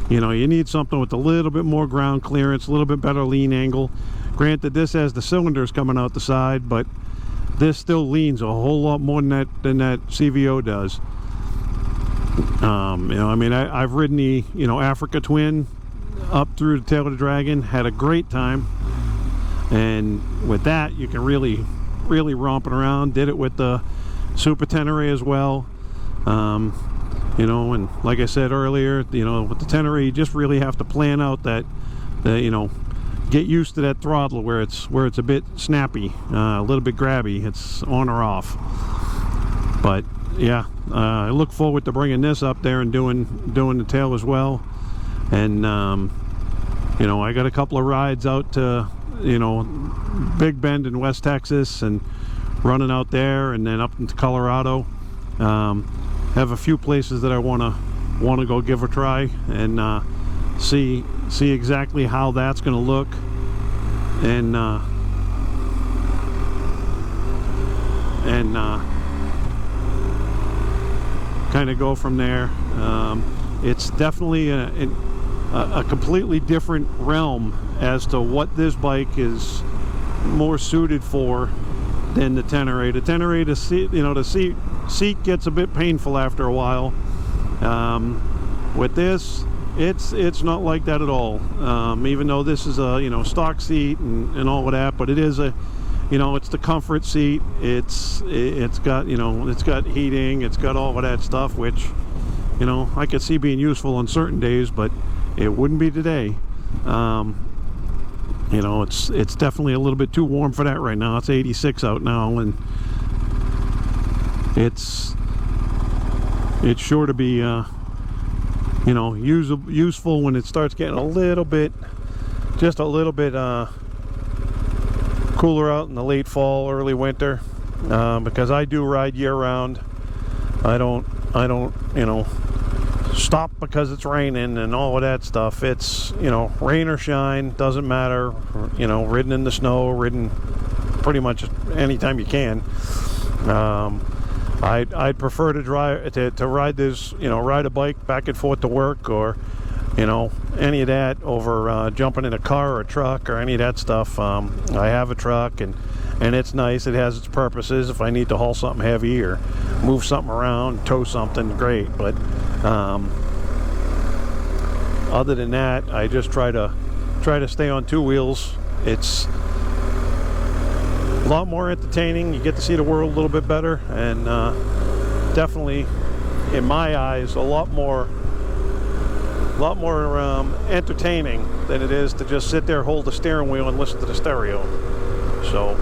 You know, you need something with a little bit more ground clearance, a little bit better lean angle. Granted, this has the cylinders coming out the side, but this still leans a whole lot more than that CVO does. You know, I mean, I've ridden the, you know, Africa Twin up through the tail of the Dragon, had a great time, and with that you can really romp it around. Did it with the Super Tenere as well. You know, and like I said earlier, you know, with the Tenere you just really have to plan out that you know, get used to that throttle where it's a bit snappy, a little bit grabby. It's on or off. But yeah, I look forward to bringing this up there and doing the tail as well. And you know, I got a couple of rides out to, you know, Big Bend in West Texas, and running out there, and then up into Colorado. Have a few places that I want to go give a try and see exactly how that's going to look, and kind of go from there. It's definitely a completely different realm as to what this bike is more suited for than the Tenere. The Tenere, the seat gets a bit painful after a while. With this, it's not like that at all. Even though this is a, you know, stock seat and all of that, but it is a, you know, it's the comfort seat. It's got, you know, it's got heating, it's got all of that stuff, which, you know, I could see being useful on certain days, but it wouldn't be today. You know, it's definitely a little bit too warm for that right now. It's 86 out now, and it's sure to be you know, useful when it starts getting a little bit, just a little bit cooler out in the late fall, early winter, because I do ride year round. I don't, you know, stop because it's raining and all of that stuff. It's, you know, rain or shine, doesn't matter. You know, ridden in the snow, ridden pretty much anytime you can. I'd prefer to ride this, you know, ride a bike back and forth to work, or, you know, any of that over jumping in a car or a truck or any of that stuff. I have a truck, and it's nice. It has its purposes. If I need to haul something heavy or move something around, tow something, great. But other than that, I just try to stay on two wheels. It's a lot more entertaining. You get to see the world a little bit better, and definitely, in my eyes, a lot more entertaining than it is to just sit there, hold the steering wheel, and listen to the stereo. So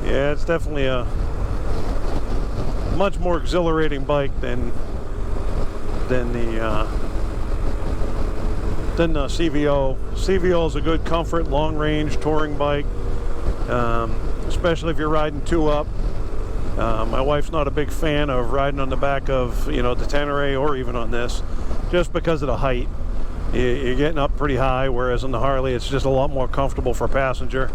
yeah, it's definitely a much more exhilarating bike than the CVO. CVO is a good comfort, long range touring bike, especially if you're riding two up. My wife's not a big fan of riding on the back of, you know, the Tenere or even on this, just because of the height. You're getting up pretty high, whereas on the Harley it's just a lot more comfortable for a passenger.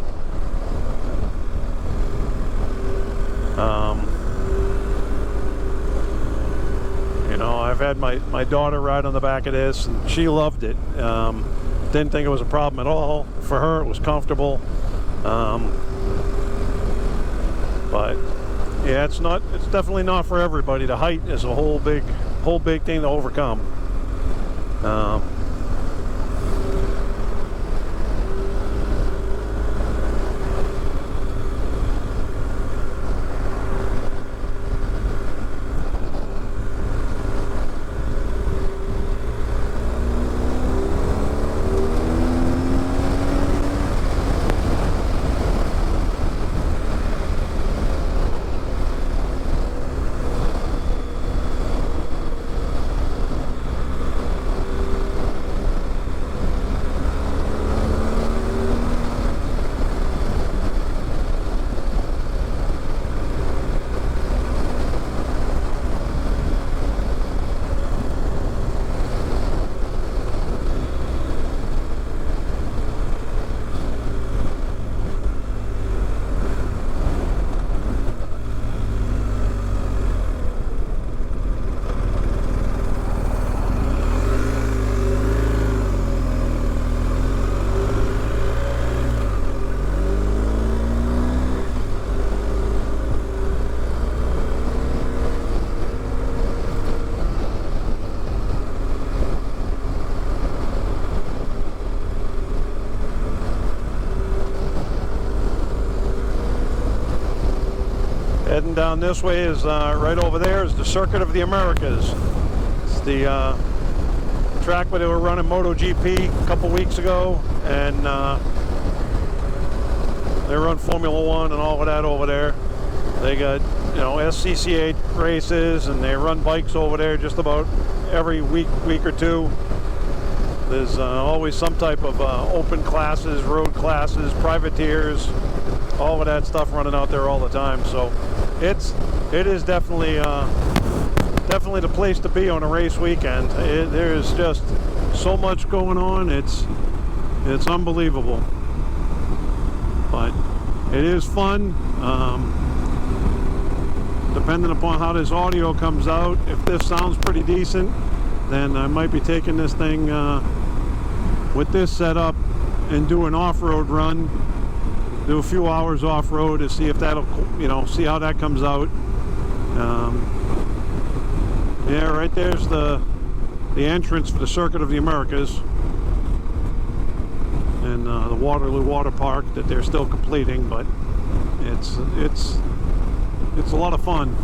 You know, I've had my daughter ride on the back of this, and she loved it. Didn't think it was a problem at all. For her, it was comfortable. But yeah, it's definitely not for everybody. The height is a whole big thing to overcome. heading down this way is right over there is the Circuit of the Americas. It's the track where they were running MotoGP a couple weeks ago, and they run Formula One and all of that over there. They got, you know, SCCA races, and they run bikes over there just about every week or two. There's always some type of open classes, road classes, privateers, all of that stuff running out there all the time. So it is definitely definitely the place to be on a race weekend. There's just so much going on. It's unbelievable, but it is fun. Depending upon how this audio comes out, if this sounds pretty decent, then I might be taking this thing with this setup and do an off-road run, do a few hours off-road to see if that'll, you know, see how that comes out. Yeah, right there's the entrance for the Circuit of the Americas, and the Waterloo Water Park that they're still completing, but it's a lot of fun.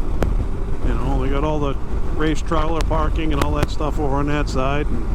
You know, they got all the race trailer parking and all that stuff over on that side. And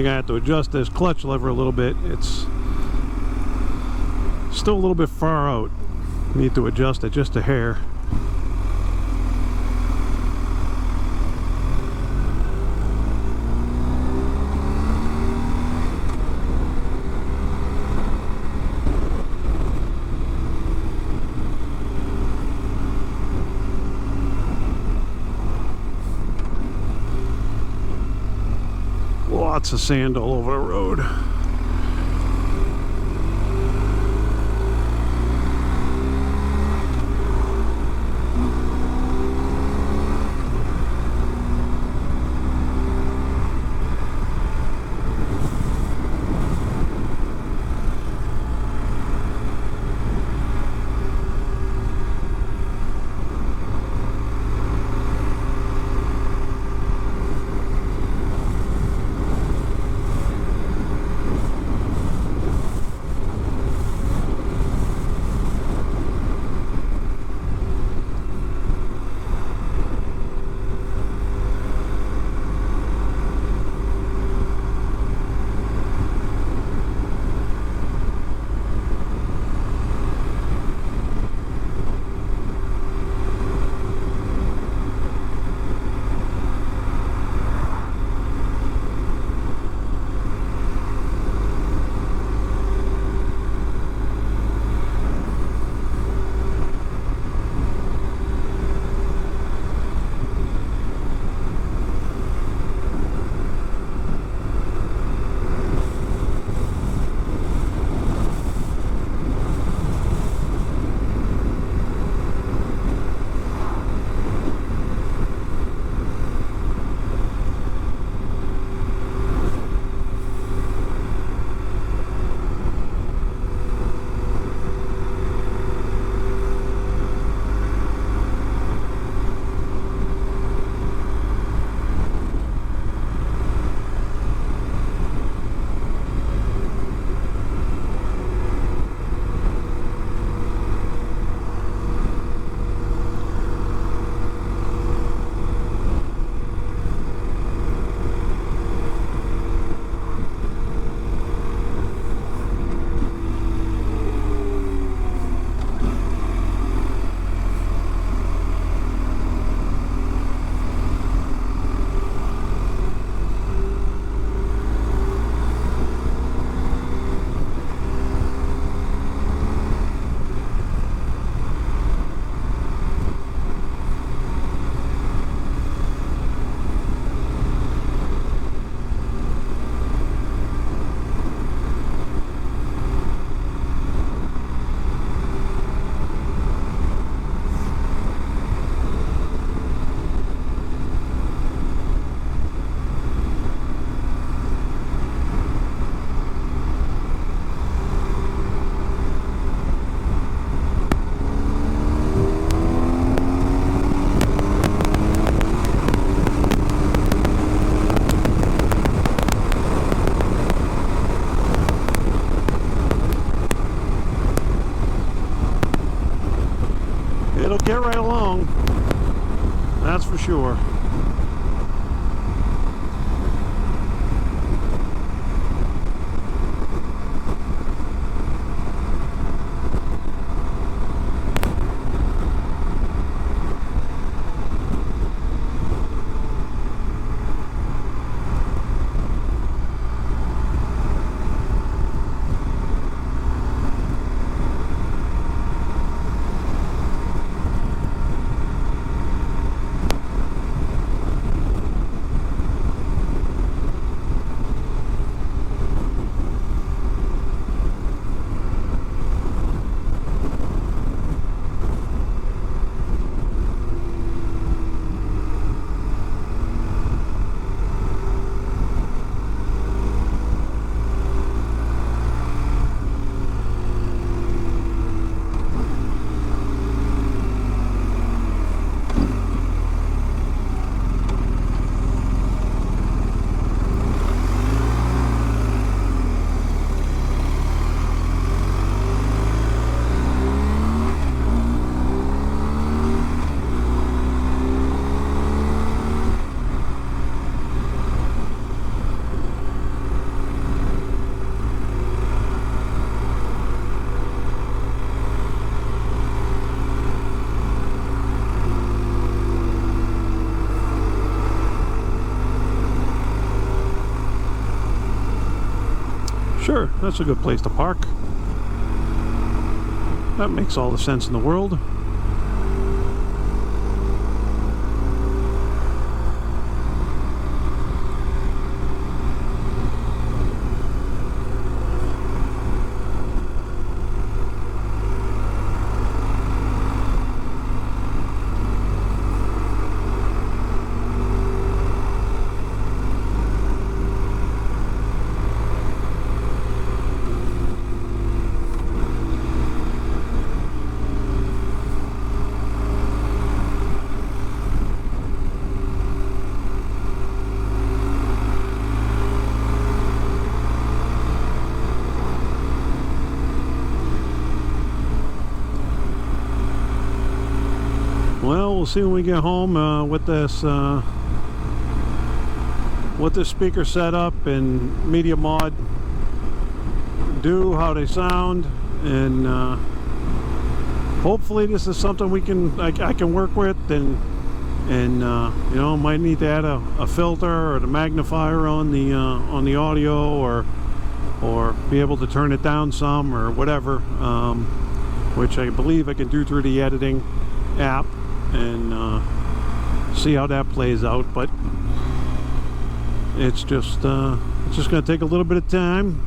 think I have to adjust this clutch lever a little bit. It's still a little bit far out. Need to adjust it just a hair. Lots of sand all over the road. Get right along, that's for sure. Sure, that's a good place to park. That makes all the sense in the world. Well, we'll see when we get home with this speaker setup and media mod do, how they sound, and hopefully this is something I can work with, and you know, might need to add a filter or the magnifier on the audio, or be able to turn it down some or whatever, which I believe I can do through the editing app, and see how that plays out. But it's just going to take a little bit of time.